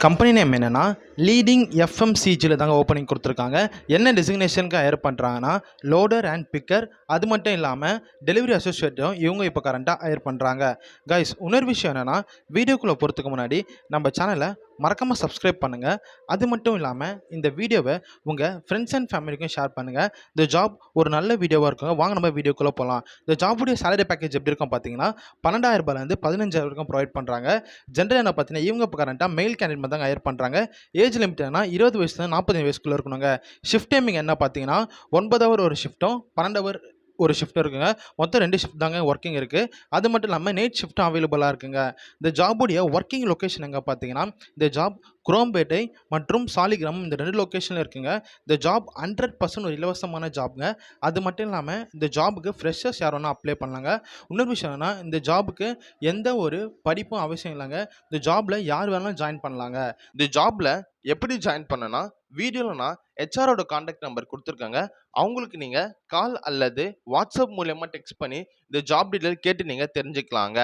Company name என்னென்னா leading எஃப்எம்சிஜியில் தாங்க opening கொடுத்துருக்காங்க. என்ன டெசிக்னேஷனுக்கு ஹையர் பண்ணுறாங்கன்னா லோடர் அண்ட் பிக்கர். அது மட்டும் இல்லாமல் டெலிவரி அசோசியேட்டும் இவங்க இப்போ கரண்ட்டாக ஹையர் பண்ணுறாங்க. கைஸ், இன்னொரு விஷயம் என்னென்னா, வீடியோக்குள்ளே போகிறதுக்கு முன்னாடி நம்ம சேனலை மறக்காமல் சப்ஸ்கிரைப் பண்ணுங்கள். அது மட்டும் இல்லாமல் இந்த வீடியோவை உங்கள் ஃப்ரெண்ட்ஸ் அண்ட் ஃபேமிலிக்கும் ஷேர் பண்ணுங்கள். இந்த ஜாப் ஒரு நல்ல வீடியோவாக இருக்குங்க. வாங்க நம்ம வீடியோக்குள்ளே போகலாம். இந்த ஜாபுடைய சேலரி பேக்கேஜ் எப்படி இருக்கும் பார்த்தீங்கன்னா 12,000 15,000 வரைக்கும் ப்ரொவைட் பண்ணுறாங்க. ஜென்ரல் என்ன பார்த்தீங்கன்னா இவங்க இப்போ கரண்ட்டாக மெயில் கேண்டிடேட் தாங்க ஹையர் பண்ணுறாங்க. ஏஜ் லிமிட் என்ன 20 வயசுலேருந்து 45 வயசுக்குள்ளே இருக்கணுங்க. ஷிஃப்ட் டைமிங் என்ன பார்த்தீங்கன்னா 9 ஹவர் ஒரு ஷிஃப்ட்டும் 12 ஹவர் ஒரு ஷிஃப்ட் இருக்குங்க. மொத்தம் 2 ஷிஃப்ட் தாங்க ஒர்க்கிங் இருக்குது. அது மட்டும் இல்லாமல் நைட் ஷிஃப்ட்டும் அவைலபிளாக இருக்குங்க. இந்த ஜாபுடைய ஒர்க்கிங் லொக்கேஷன் எங்கே பார்த்தீங்கன்னா இந்த ஜாப் குரோம்பேட்டை மற்றும் சாலிகிராமம் இந்த 2 லொக்கேஷனில் இருக்குங்க. இந்த ஜாப் 100% ஒரு இலவசமான ஜாப்ங்க. அது மட்டும் இல்லாமல் இந்த ஜாபுக்கு ஃப்ரெஷர்ஸ் யார் வேணால் அப்ளை பண்ணலாங்க. இன்னொரு விஷயம் என்னன்னா, இந்த ஜாபுக்கு எந்த ஒரு படிப்பும் அவசியம் இல்லைங்க. இந்த ஜாபில் யார் வேணாலும் ஜாயின் பண்ணலாங்க. இந்த ஜாபில் எப்படி ஜாயின் பண்ணனா, வீடியோவில் நான் ஹெச்ஆரோட கான்டாக்ட் நம்பர் கொடுத்துருக்காங்க. அவங்களுக்கு நீங்கள் கால் அல்லது வாட்ஸ்அப் மூலயமா டெக்ஸ்ட் பண்ணி இந்த ஜாப் டீட்டெயில் கேட்டு நீங்கள் தெரிஞ்சுக்கலாங்க.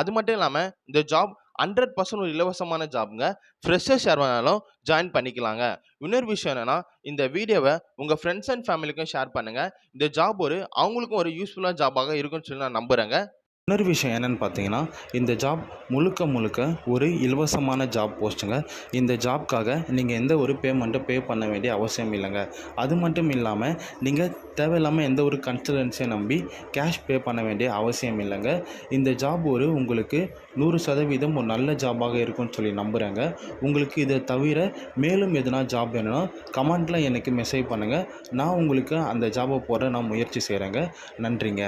அது மட்டும் இல்லாமல் இந்த ஜாப் 100% ஒரு இலவசமான ஜாப்ங்க. ஃப்ரெஷர்ஸ் யார் வேணாலும் ஜாயின் பண்ணிக்கலாங்க. இன்னொரு விஷயம் என்னென்னா, இந்த வீடியோவை உங்கள் ஃப்ரெண்ட்ஸ் அண்ட் ஃபேமிலிக்கும் ஷேர் பண்ணுங்கள். இந்த ஜாப் அவங்களுக்கும் ஒரு யூஸ்ஃபுல்லான ஜாபாக இருக்குன்னு சொல்லி நான் நம்புகிறேங்க. இன்னொரு விஷயம் என்னென்னு பார்த்தீங்கன்னா, இந்த ஜாப் முழுக்க ஒரு இலவசமான ஜாப் போஸ்ட்டுங்க. இந்த ஜாப்க்காக நீங்கள் எந்த ஒரு பேமெண்ட்டும் பே பண்ண வேண்டிய அவசியம் இல்லைங்க. அது மட்டும் இல்லாமல் நீங்கள் தேவையில்லாமல் எந்த ஒரு கன்சல்டன்சியை நம்பி கேஷ் பே பண்ண வேண்டிய அவசியம் இல்லைங்க. இந்த ஜாப் உங்களுக்கு 100% ஒரு நல்ல ஜாபாக இருக்கும்னு சொல்லி நம்புகிறேங்க. உங்களுக்கு இதை தவிர மேலும் எதுனா ஜாப் வேணும்னா கமெண்ட்டில் எனக்கு மெசேஜ் பண்ணுங்கள். நான் உங்களுக்கு அந்த ஜாபை போட நான் முயற்சி செய்கிறேங்க. நன்றிங்க.